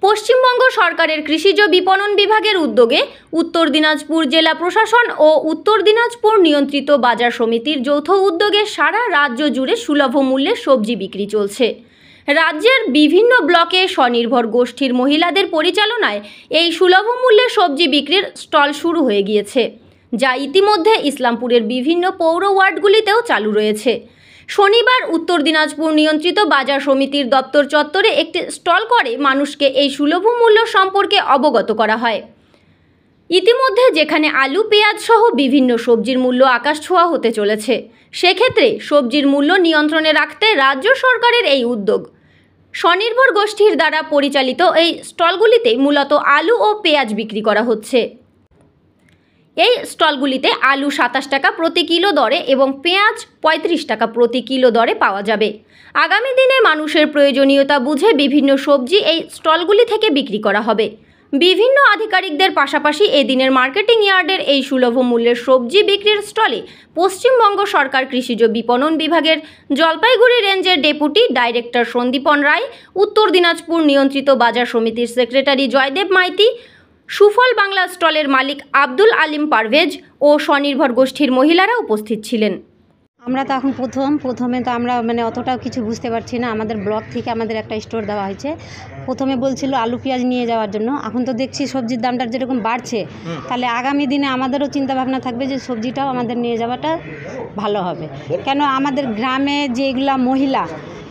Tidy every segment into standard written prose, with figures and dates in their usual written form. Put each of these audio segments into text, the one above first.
পশ্চিমবঙ্গ সরকারের কৃষিজ বিপণন বিভাগের উদ্যোগে উত্তর দিনাজপুর জেলা প্রশাসন ও উত্তর দিনাজপুর নিয়ন্ত্রিত বাজার সমিতির যৌথ উদ্যোগে সারা রাজ্য জুড়ে সুলভ মূল্যে সবজি বিক্রি চলছে। রাজ্যের বিভিন্ন ব্লকে স্বনির্ভর গোষ্ঠীর মহিলাদের পরিচালনায় এই সুলভ মূল্যে সবজি বিক্রির স্টল শুরু হয়ে গিয়েছে, যা ইতিমধ্যে ইসলামপুরের বিভিন্ন পৌর ওয়ার্ডগুলিতেও চালু রয়েছে। শনিবার উত্তর দিনাজপুর নিয়ন্ত্রিত বাজার সমিতির দপ্তর চত্বরে একটি স্টল করে মানুষকে এই সুলভ মূল্য সম্পর্কে অবগত করা হয়। ইতিমধ্যে যেখানে আলু, পেঁয়াজ সহ বিভিন্ন সবজির মূল্য আকাশ ছোঁয়া হতে চলেছে, সেক্ষেত্রে সবজির মূল্য নিয়ন্ত্রণে রাখতে রাজ্য সরকারের এই উদ্যোগ। স্বনির্ভর গোষ্ঠীর দ্বারা পরিচালিত এই স্টলগুলিতে মূলত আলু ও পেঁয়াজ বিক্রি করা হচ্ছে। এই স্টলগুলিতে আলু 27 টাকা প্রতি কিলো দরে এবং পেঁয়াজ 35 টাকা প্রতি কিলো দরে পাওয়া যাবে। আগামী দিনে মানুষের প্রয়োজনীয়তা বুঝে বিভিন্ন সবজি এই স্টলগুলি থেকে বিক্রি করা হবে। বিভিন্ন আধিকারিকদের পাশাপাশি এদিনের মার্কেটিং ইয়ার্ডের এই সুলভ মূল্যের সবজি বিক্রির স্টলে পশ্চিমবঙ্গ সরকার কৃষিজ বিপণন বিভাগের জলপাইগুড়ি রেঞ্জের ডেপুটি ডাইরেক্টর সন্দীপন রায়, উত্তর দিনাজপুর নিয়ন্ত্রিত বাজার সমিতির সেক্রেটারি জয়দেব মাইতি, সুফল বাংলা স্টলের মালিক আব্দুল আলিম পারভেজ ও স্বনির্ভর গোষ্ঠীর মহিলারা উপস্থিত ছিলেন। আমরা তো এখন প্রথমে তো আমরা অতটাও কিছু বুঝতে পারছি না। আমাদের ব্লক থেকে আমাদের একটা স্টোর দেওয়া হয়েছে। প্রথমে বলছিল আলু পেঁয়াজ নিয়ে যাওয়ার জন্য, এখন তো দেখছি সবজির দামটা যেরকম বাড়ছে, তাহলে আগামী দিনে আমাদেরও চিন্তাভাবনা থাকবে যে সবজিটাও আমাদের নিয়ে যাওয়াটা ভালো হবে। কেন আমাদের গ্রামে যেগুলা মহিলা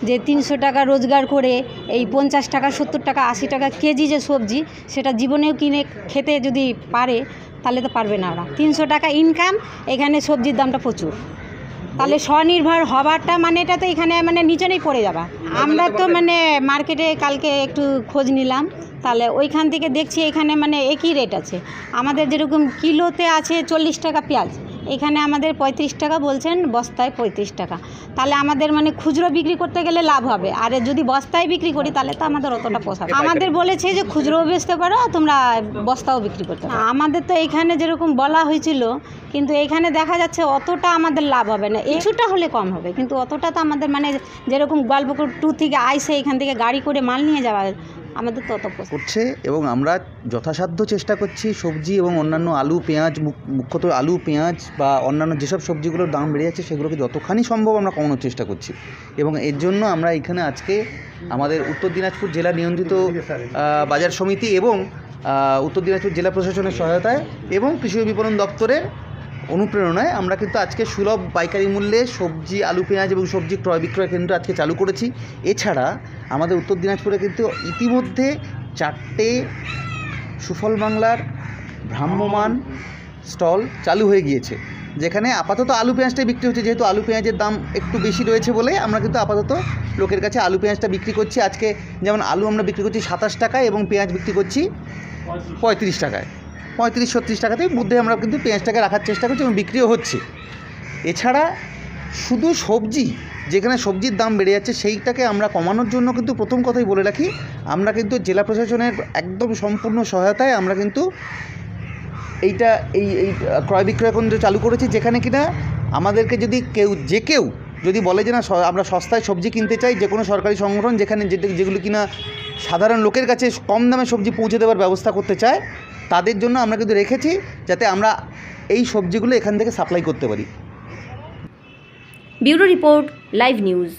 যে 300 টাকা রোজগার করে এই 50 টাকা 70 টাকা 80 টাকা কেজি যে সবজি, সেটা জীবনেও কিনে খেতে যদি পারে তাহলে তো পারবে না। ওরা 300 টাকা ইনকাম, এখানে সবজির দামটা প্রচুর, তাহলে স্বনির্ভর হওয়ারটা এটা তো এখানে নিচনেই পড়ে যাবে। আমরা তো মার্কেটে কালকে একটু খোঁজ নিলাম, তাহলে ওইখান থেকে দেখছি এখানে একই রেট আছে। আমাদের যেরকম কিলোতে আছে 40 টাকা পেঁয়াজ, এখানে আমাদের 35 টাকা বলছেন, বস্তায় 35 টাকা। তাহলে আমাদের খুচরো বিক্রি করতে গেলে লাভ হবে, আর যদি বস্তায় বিক্রি করি তাহলে তো আমাদের অতটা পোষাবে। আমাদের বলেছে যে খুচরোও বেচতে পারো, তোমরা বস্তাও বিক্রি করতে পারো। আমাদের তো এখানে যেরকম বলা হয়েছিল, কিন্তু এখানে দেখা যাচ্ছে অতটা আমাদের লাভ হবে না। কিছুটা হলে কম হবে, কিন্তু অতটা তো আমাদের যেরকম গোয়ালপুকুর 2 থেকে আইসে এখান থেকে গাড়ি করে মাল নিয়ে যাওয়া আমাদের তত করছে। এবং আমরা যথাসাধ্য চেষ্টা করছি সবজি এবং অন্যান্য আলু পেঁয়াজ, মুখ্যত আলু পেঁয়াজ বা অন্যান্য যেসব সবজিগুলোর দাম বেড়ে যাচ্ছে সেগুলোকে যতখানি সম্ভব আমরা কমানোর চেষ্টা করছি। এবং এর জন্য আমরা এখানে আজকে আমাদের উত্তর দিনাজপুর জেলা নিয়ন্ত্রিত বাজার সমিতি এবং উত্তর দিনাজপুর জেলা প্রশাসনের সহায়তায় এবং কৃষি বিপণন দপ্তরের অনুপ্রেরণায় আমরা কিন্তু আজকে সুলভ পাইকারি মূল্যে সবজি, আলু পেঁয়াজ এবং সবজি ক্রয় বিক্রয় কেন্দ্র আজকে চালু করেছি। এছাড়া আমাদের উত্তর দিনাজপুরে কিন্তু ইতিমধ্যে 4টে সুফল বাংলার ভ্রাম্যমান স্টল চালু হয়ে গিয়েছে, যেখানে আপাতত আলু পেঁয়াজটাই বিক্রি হচ্ছে। যেহেতু আলু পেঁয়াজের দাম একটু বেশি রয়েছে বলে আমরা কিন্তু আপাতত লোকের কাছে আলু পেঁয়াজটা বিক্রি করছি। আজকে যেমন আলু আমরা বিক্রি করছি 27 টাকায় এবং পেঁয়াজ বিক্রি করছি 35 টাকায়, 35-36 টাকাতেই মধ্যে আমরা কিন্তু পেঁয়াজটাকে রাখার চেষ্টা করছি এবং বিক্রিও হচ্ছে। এছাড়া শুধু সবজি, যেখানে সবজির দাম বেড়ে যাচ্ছে সেইটাকে আমরা কমানোর জন্য কিন্তু প্রথম কথাই বলে রাখি, আমরা কিন্তু জেলা প্রশাসনের একদম সম্পূর্ণ সহায়তায় আমরা কিন্তু এই ক্রয় বিক্রয় কেন্দ্র চালু করেছি, যেখানে কিনা আমাদেরকে যদি কেউ যদি বলে যে না আমরা সস্তায় সবজি কিনতে চাই, যে কোনো সরকারি সংগঠন যেগুলো কিনা সাধারণ লোকের কাছে কম দামে সবজি পৌঁছে দেওয়ার ব্যবস্থা করতে চায়, তাদের জন্য আমরা কিন্তু রেখেছি যাতে আমরা এই সবজিগুলো এখান থেকে সাপ্লাই করতে পারি। Bureau report, live news.